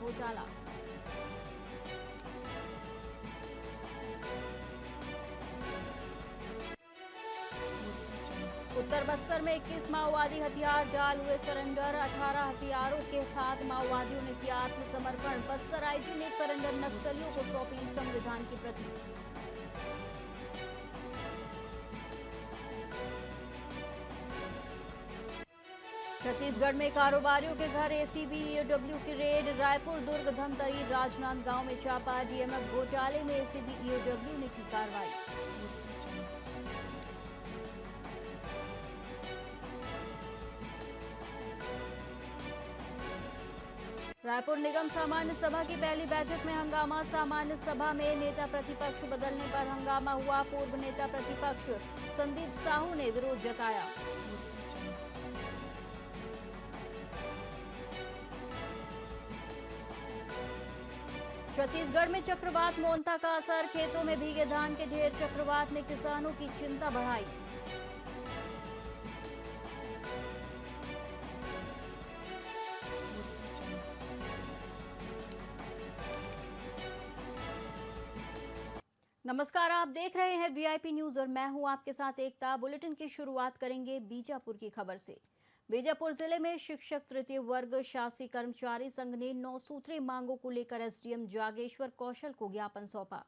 घोटाला। उत्तर बस्तर में 21 माओवादी हथियार डाल हुए सरेंडर। 18 हथियारों के साथ माओवादियों ने किया आत्मसमर्पण। बस्तर आईजी ने सरेंडर नक्सलियों को सौंपी संविधान की प्रति। छत्तीसगढ़ में कारोबारियों के घर एसीबी ईओडब्ल्यू की रेड। रायपुर, दुर्ग, धमतरी, राजनांद गांव में छापा। डीएमएफ घोटाले में एसीबी ईओडब्ल्यू ने की कार्रवाई। रायपुर निगम सामान्य सभा की पहली बैठक में हंगामा। सामान्य सभा में नेता प्रतिपक्ष बदलने पर हंगामा हुआ। पूर्व नेता प्रतिपक्ष संदीप साहू ने विरोध जताया। छत्तीसगढ़ में चक्रवात मोंता का असर। खेतों में भीगे धान के ढेर। चक्रवात ने किसानों की चिंता बढ़ाई। नमस्कार, आप देख रहे हैं वीआईपी न्यूज और मैं हूं आपके साथ एकता। बुलेटिन की शुरुआत करेंगे बीजापुर की खबर से। बीजापुर जिले में शिक्षक तृतीय वर्ग शासकीय कर्मचारी संघ ने 9 सूत्रीय मांगों को लेकर एसडीएम जागेश्वर कौशल को ज्ञापन सौंपा।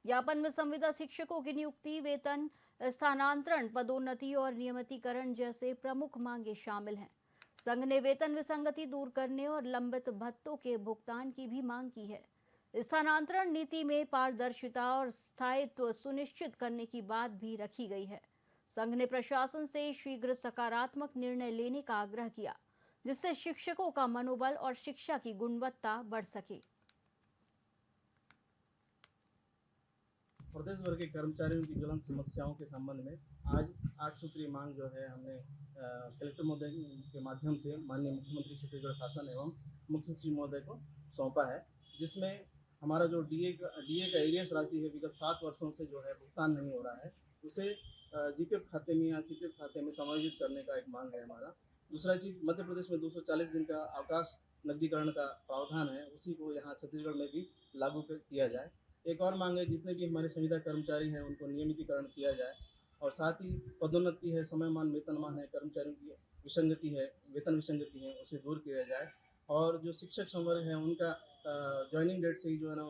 ज्ञापन में संविदा शिक्षकों की नियुक्ति, वेतन, स्थानांतरण, पदोन्नति और नियमितीकरण जैसे प्रमुख मांगे शामिल हैं। संघ ने वेतन विसंगति दूर करने और लंबित भत्तों के भुगतान की भी मांग की है। स्थानांतरण नीति में पारदर्शिता और स्थायित्व सुनिश्चित करने की बात भी रखी गई है। संघ ने प्रशासन से शीघ्र सकारात्मक निर्णय लेने का आग्रह किया, जिससे शिक्षकों का मनोबल और शिक्षा की गुणवत्ता बढ़ सके। प्रदेश भर के कर्मचारियों की ज्वलंत समस्याओं के संबंध में आज 8 सूत्रीय मांग जो है हमने कलेक्टर महोदय के माध्यम से माननीय मुख्यमंत्री छत्तीसगढ़ शासन एवं मुख्य सचिव महोदय को सौंपा है, जिसमें हमारा जो डीए का एरियस राशि है विगत 7 वर्षों से जो है भुगतान नहीं हो रहा है, उसे जीपीएफ खाते में या सीपीएफ खाते में समायोजित करने का एक मांग है हमारा। दूसरा चीज, मध्य प्रदेश में 240 दिन का अवकाश नकदीकरण का प्रावधान है, उसी को यहाँ छत्तीसगढ़ में भी लागू किया जाए। एक और मांग है, जितने भी हमारे संविदा कर्मचारी हैं उनको नियमितीकरण किया जाए और साथ ही पदोन्नति है, समयमान वेतनमान है, कर्मचारियों की विसंगति है, वेतन विसंगति है, उसे दूर किया जाए। और जो शिक्षक संवर्ग है उनका ज्वाइनिंग डेट से ही जो है ना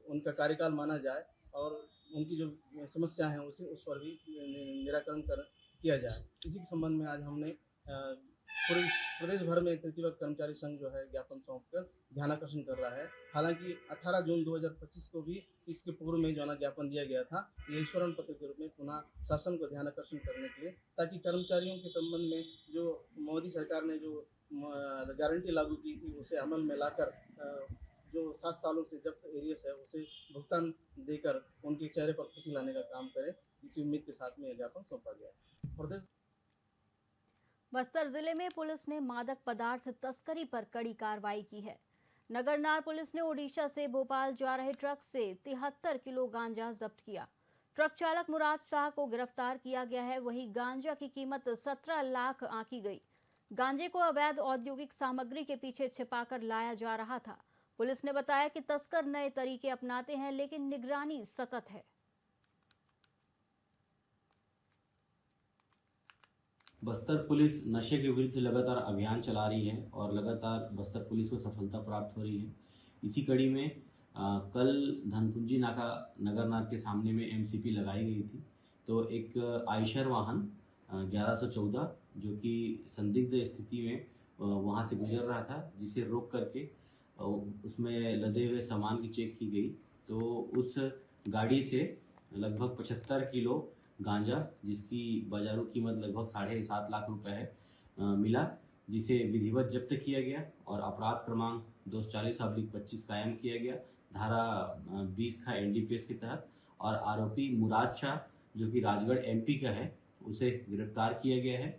उनका कार्यकाल माना जाए और उनकी जो समस्या है उस पर भी निराकरण किया जाए। इसी के संबंध में आज हमने पूरे प्रदेश भर में तृतीय वर्ग कर्मचारी संघ जो है ज्ञापन सौंपकर ध्यानाकर्षण कर रहा है। हालांकि 18 जून 2025 को भी इसके पूर्व में जो ज्ञापन दिया गया था, ये स्मरण पत्र के रूप में पुनः शासन को ध्यानाकर्षण करने के लिए, ताकि कर्मचारियों के संबंध में जो मोदी सरकार ने जो गारंटी लागू की थी उसे अमल में लाकर जो 7 सालों से जब्त एरियस है उसे भुगतान देकर उनके चेहरे पर खुशी लाने का काम करे, इसी उम्मीद के साथ में यह ज्ञापन सौंपा गया। प्रदेश बस्तर जिले में पुलिस ने मादक पदार्थ तस्करी पर कड़ी कार्रवाई की है। नगरनार पुलिस ने ओडिशा से भोपाल जा रहे ट्रक से 73 किलो गांजा जब्त किया। ट्रक चालक मुराद शाह को गिरफ्तार किया गया है। वहीं गांजा की कीमत 17 लाख आंकी गई। गांजे को अवैध औद्योगिक सामग्री के पीछे छिपाकर लाया जा रहा था। पुलिस ने बताया कि तस्कर नए तरीके अपनाते हैं, लेकिन निगरानी सतत है। बस्तर पुलिस नशे के विरुद्ध लगातार अभियान चला रही है और लगातार बस्तर पुलिस को सफलता प्राप्त हो रही है। इसी कड़ी में कल धनपुंजी नाका नगरनार के सामने में एमसीपी लगाई गई थी, तो एक आयशर वाहन 1114 जो कि संदिग्ध स्थिति में वहां से गुजर रहा था, जिसे रोक करके उसमें लदे हुए सामान की चेक की गई, तो उस गाड़ी से लगभग 75 किलो गांजा, जिसकी बाजारू कीमत लगभग 7.5 लाख रुपए है, मिला, जिसे विधिवत जब्त किया गया और अपराध क्रमांक 240/25 कायम किया गया धारा 20 का एनडीपीएस के तहत। और आरोपी मुराद शाह जो कि राजगढ़ एमपी का है, उसे गिरफ्तार किया गया है।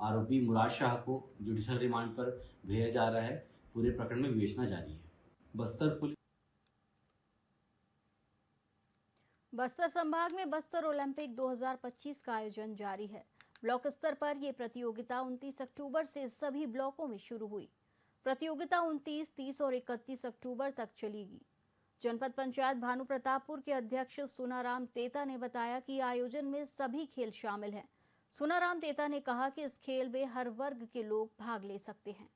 आरोपी मुराद शाह को जुडिशल रिमांड पर भेजा जा रहा है। पूरे प्रकरण में विवेचना जारी है। बस्तर संभाग में बस्तर ओलंपिक 2025 का आयोजन जारी है। ब्लॉक स्तर पर यह प्रतियोगिता 29 अक्टूबर से सभी ब्लॉकों में शुरू हुई। प्रतियोगिता 29, 30 और 31 अक्टूबर तक चलेगी। जनपद पंचायत भानु प्रतापपुर के अध्यक्ष सुनाराम तेता ने बताया कि आयोजन में सभी खेल शामिल हैं। सुनाराम तेता ने कहा कि इस खेल में हर वर्ग के लोग भाग ले सकते हैं।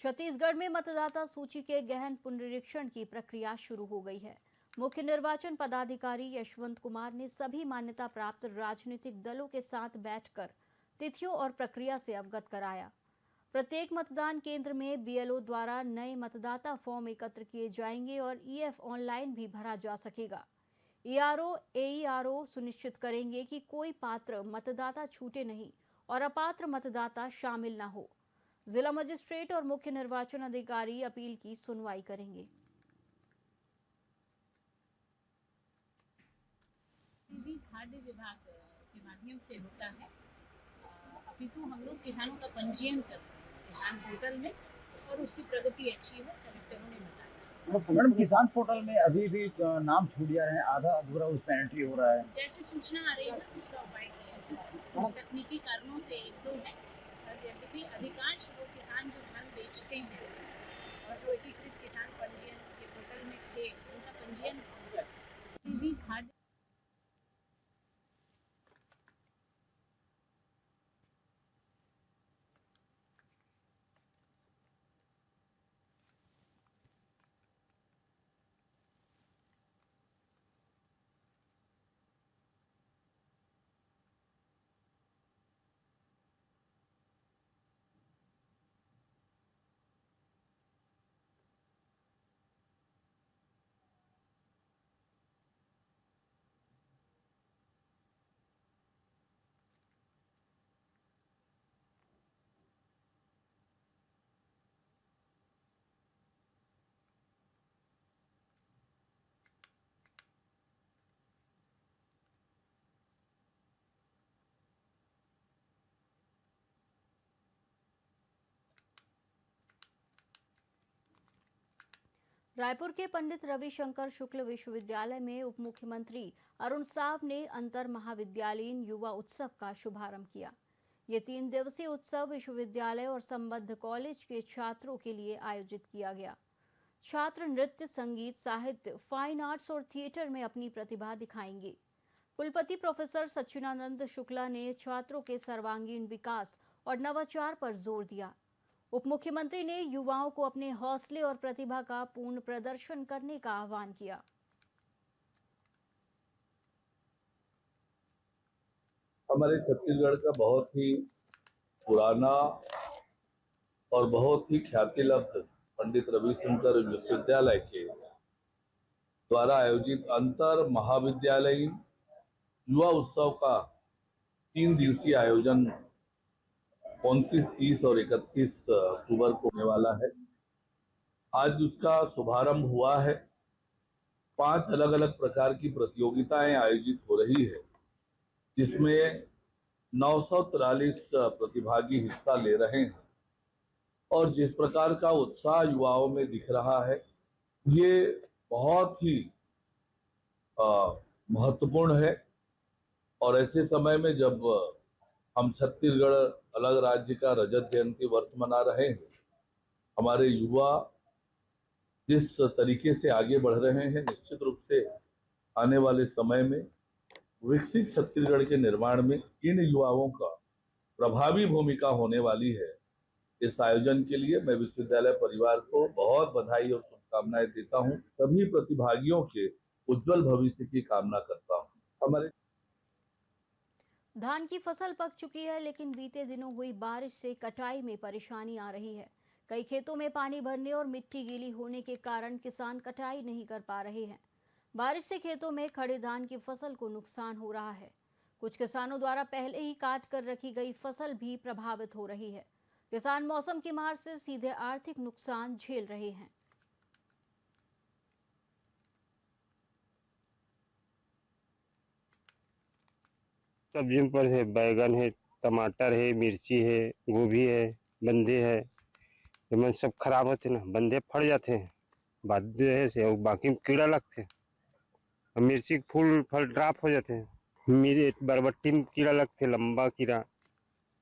छत्तीसगढ़ में मतदाता सूची के गहन पुनरीक्षण की प्रक्रिया शुरू हो गई है। मुख्य निर्वाचन पदाधिकारी यशवंत कुमार ने सभी मान्यता प्राप्त राजनीतिक दलों के साथ बैठकर तिथियों और प्रक्रिया से अवगत कराया। प्रत्येक मतदान केंद्र में बीएलओ द्वारा नए मतदाता फॉर्म एकत्र किए जाएंगे और ईएफ ऑनलाइन भी भरा जा सकेगा। ईआरओ, एईआरओ सुनिश्चित करेंगे कि कोई पात्र मतदाता छूटे नहीं और अपात्र मतदाता शामिल न हो। जिला मजिस्ट्रेट और मुख्य निर्वाचन अधिकारी अपील की सुनवाई करेंगे। भी खाद्य विभाग के माध्यम से होता है। अपितु हम लोग किसानों का पंजीयन करते हैं किसान पोर्टल में और उसकी प्रगति अच्छी है, कलेक्टरों ने बताया। मैडम, किसान पोर्टल में अभी भी नाम छूट जा रहे हैं, आधा अधूरा उस पर एंट्री हो रहा है। जैसे सूचना आ रही है उसका उपाय किया जाए। कुछ तकनीकी कारणों से एक दो है, यद्यपि अधिकांश वो किसान जो धान बेचते हैं और जो एकीकृत किसान पंजीयन के पोर्टल में थे उनका पंजीयन भी खाद्य रायपुर के पंडित रविशंकर शुक्ल विश्वविद्यालय में उप मुख्यमंत्री अरुण साव ने अंतर महाविद्यालयीन युवा उत्सव का शुभारंभ किया। ये 3 दिवसीय उत्सव विश्वविद्यालय और संबद्ध कॉलेज के छात्रों के लिए आयोजित किया गया। छात्र नृत्य, संगीत, साहित्य, फाइन आर्ट्स और थिएटर में अपनी प्रतिभा दिखाएंगे। कुलपति प्रोफेसर सच्चिदानंद शुक्ला ने छात्रों के सर्वांगीण विकास और नवाचार पर जोर दिया। उप मुख्यमंत्री ने युवाओं को अपने हौसले और प्रतिभा का पूर्ण प्रदर्शन करने का आह्वान किया। हमारे छत्तीसगढ़ का बहुत ही पुराना और बहुत ही ख्याति लब्ध पंडित रविशंकर विश्वविद्यालय के द्वारा आयोजित अंतर महाविद्यालयीन युवा उत्सव का 3 दिवसीय आयोजन 29, 30 और 31 अक्टूबर को होने वाला है। आज उसका शुभारंभ हुआ है। 5 अलग अलग प्रकार की प्रतियोगिताएं आयोजित हो रही है, जिसमें 943 प्रतिभागी हिस्सा ले रहे हैं और जिस प्रकार का उत्साह युवाओं में दिख रहा है, ये बहुत ही महत्वपूर्ण है। और ऐसे समय में जब हम छत्तीसगढ़ अलग राज्य का रजत जयंती वर्ष मना रहे हैं, हमारे युवा जिस तरीके से आगे बढ़ रहे हैं, निश्चित रूप से आने वाले समय में विकसित छत्तीसगढ़ के निर्माण में इन युवाओं का प्रभावी भूमिका होने वाली है। इस आयोजन के लिए मैं विश्वविद्यालय परिवार को बहुत बधाई और शुभकामनाएं देता हूं। सभी प्रतिभागियों के उज्जवल भविष्य की कामना करता हूं। हमारे धान की फसल पक चुकी है, लेकिन बीते दिनों हुई बारिश से कटाई में परेशानी आ रही है। कई खेतों में पानी भरने और मिट्टी गीली होने के कारण किसान कटाई नहीं कर पा रहे हैं। बारिश से खेतों में खड़े धान की फसल को नुकसान हो रहा है। कुछ किसानों द्वारा पहले ही काट कर रखी गई फसल भी प्रभावित हो रही है। किसान मौसम की मार से सीधे आर्थिक नुकसान झेल रहे हैं। सब्जियों पर है, बैगन है, टमाटर है, मिर्ची है, गोभी है, बंदे है, ये सब खराब होते ना, बंदे फट जाते हैं, बाध्य है से और बाकी कीड़ा लगते हैं और मिर्ची के फूल फल ड्राप हो जाते हैं। मेरे बरबट्टी में कीड़ा लगते, लंबा कीड़ा,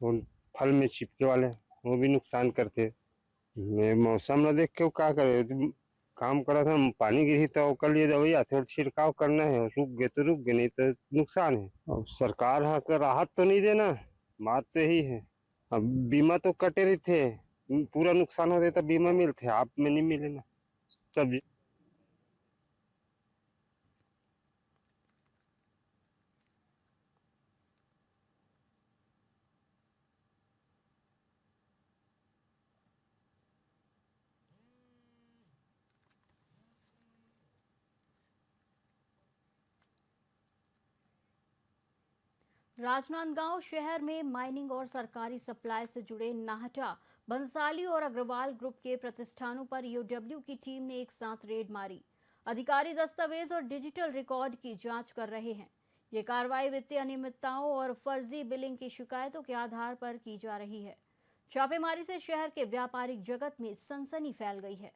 वो फल में चिपके वाले, वो भी नुकसान करते। मैं मौसम न देख के वो क्या करे, काम करा था, पानी गिरी तो कर लिए दवाई थोड़ा छिड़काव करना है, रुक गए तो रुक गए, नहीं तो नुकसान है। अब सरकार का राहत तो नहीं देना, बात तो यही है। अब बीमा तो कटे रहे थे, पूरा नुकसान होते तो बीमा मिलते, आप में नहीं मिले ना सब। राजनांदगांव शहर में माइनिंग और सरकारी सप्लाई से जुड़े नाहटा, बंसाली और अग्रवाल ग्रुप के प्रतिष्ठानों पर ईओडब्ल्यू की टीम ने एक साथ रेड मारी। अधिकारी दस्तावेज और डिजिटल रिकॉर्ड की जांच कर रहे हैं। ये कार्रवाई वित्तीय अनियमितताओं और फर्जी बिलिंग की शिकायतों के आधार पर की जा रही है। छापेमारी से शहर के व्यापारिक जगत में सनसनी फैल गई है।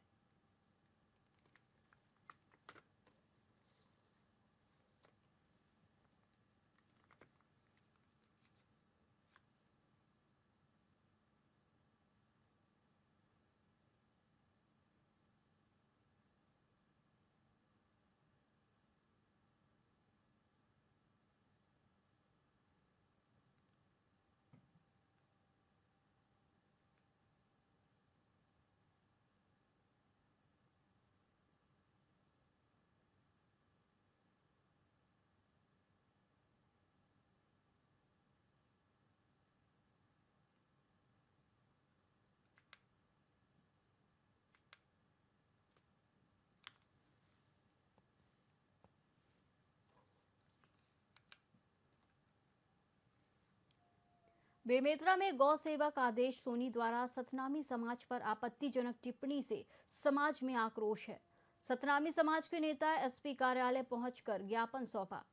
बेमेतरा में गौ सेवक आदेश सोनी द्वारा सतनामी समाज पर आपत्तिजनक टिप्पणी से समाज में आक्रोश है। सतनामी समाज के नेता एसपी कार्यालय पहुंचकर ज्ञापन सौंपा।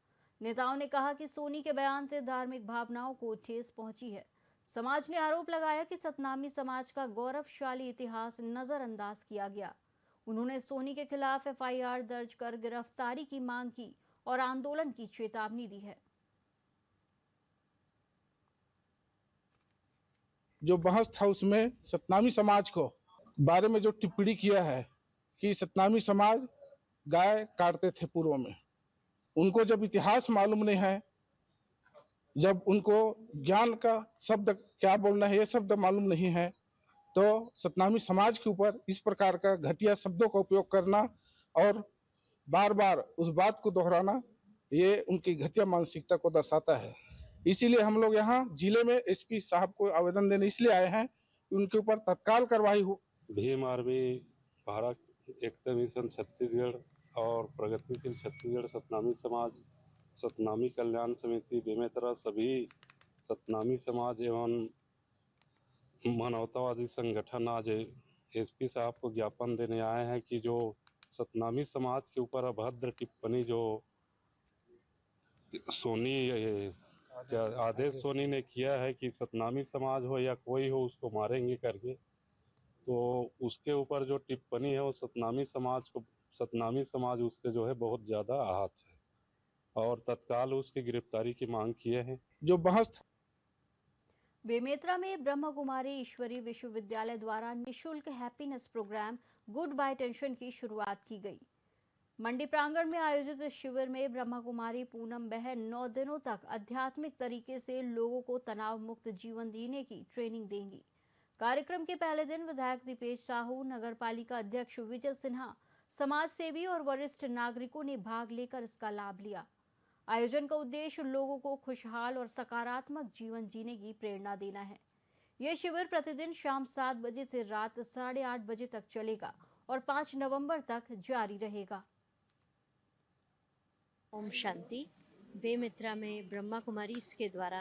नेताओं ने कहा कि सोनी के बयान से धार्मिक भावनाओं को ठेस पहुंची है। समाज ने आरोप लगाया कि सतनामी समाज का गौरवशाली इतिहास नजरअंदाज किया गया। उन्होंने सोनी के खिलाफ एफआईआर दर्ज कर गिरफ्तारी की मांग की और आंदोलन की चेतावनी दी है। जो बहस था उसमें सतनामी समाज को बारे में जो टिप्पणी किया है कि सतनामी समाज गाय काटते थे पूर्व में, उनको जब इतिहास मालूम नहीं है, जब उनको ज्ञान का शब्द क्या बोलना है ये शब्द मालूम नहीं है, तो सतनामी समाज के ऊपर इस प्रकार का घटिया शब्दों का उपयोग करना और बार बार उस बात को दोहराना, ये उनकी घटिया मानसिकता को दर्शाता है। इसीलिए हम लोग यहाँ जिले में एसपी साहब को आवेदन देने इसलिए आए हैं कि उनके ऊपर तत्काल कार्रवाई हो। भीम आर्मी, भारत एकता मिशन छत्तीसगढ़ और प्रगतिशील छत्तीसगढ़ सतनामी समाज, सतनामी कल्याण समिति बेमेतरा, सभी सतनामी समाज एवं मानवतावादी संगठन आज एसपी साहब को ज्ञापन देने आए हैं कि जो सतनामी समाज के ऊपर अभद्र टिप्पणी जो सोनी क्या आदेश सोनी ने किया है कि सतनामी समाज हो या कोई हो उसको मारेंगे करके, तो उसके ऊपर जो टिप्पणी है वो सतनामी समाज उससे जो है बहुत ज़्यादा आहत है और तत्काल उसकी गिरफ्तारी की मांग किए हैं। जो बहस बेमेतरा में ब्रह्म कुमारी ईश्वरी विश्वविद्यालय द्वारा निशुल्क happiness programme good bye tension की शुरुआत की गई। मंडी प्रांगण में आयोजित इस शिविर में ब्रह्मा कुमारी पूनम बहन 9 दिनों तक आध्यात्मिक तरीके से लोगों को तनाव मुक्त जीवन जीने की ट्रेनिंग देंगी। कार्यक्रम के पहले दिन विधायक दीपेश साहू, नगर पालिका अध्यक्ष विजय सिन्हा, समाज सेवी और वरिष्ठ नागरिकों ने भाग लेकर इसका लाभ लिया। आयोजन का उद्देश्य लोगों को खुशहाल और सकारात्मक जीवन जीने की प्रेरणा देना है। यह शिविर प्रतिदिन शाम 7 बजे से रात 8:30 बजे तक चलेगा और 5 नवंबर तक जारी रहेगा। ओम शांति। बेमेतरा में ब्रह्मा कुमारीज के द्वारा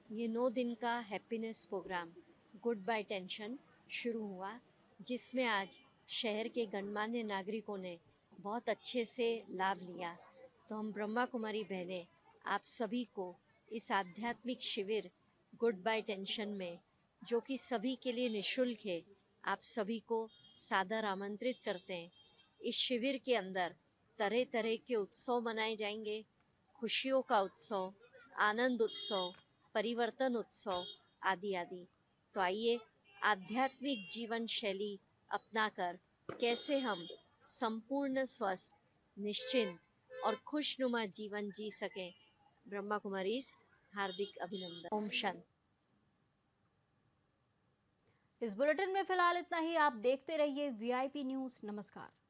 ये 9 दिन का happiness programme good bye tension शुरू हुआ, जिसमें आज शहर के गणमान्य नागरिकों ने बहुत अच्छे से लाभ लिया। तो हम ब्रह्मा कुमारी बहनें आप सभी को इस आध्यात्मिक शिविर गुड बाय टेंशन में, जो कि सभी के लिए निःशुल्क है, आप सभी को सादर आमंत्रित करते हैं। इस शिविर के अंदर तरह तरह के उत्सव मनाए जाएंगे, खुशियों का उत्सव, आनंद उत्सव, परिवर्तन उत्सव आदि आदि। तो आइए आध्यात्मिक जीवन शैली अपनाकर कैसे हम संपूर्ण स्वस्थ, निश्चिंत और खुशनुमा जीवन जी सकें, ब्रह्मा कुमारीज हार्दिक अभिनंदन। ओम शांति। इस बुलेटिन में फिलहाल इतना ही। आप देखते रहिए वीआईपी न्यूज़। नमस्कार।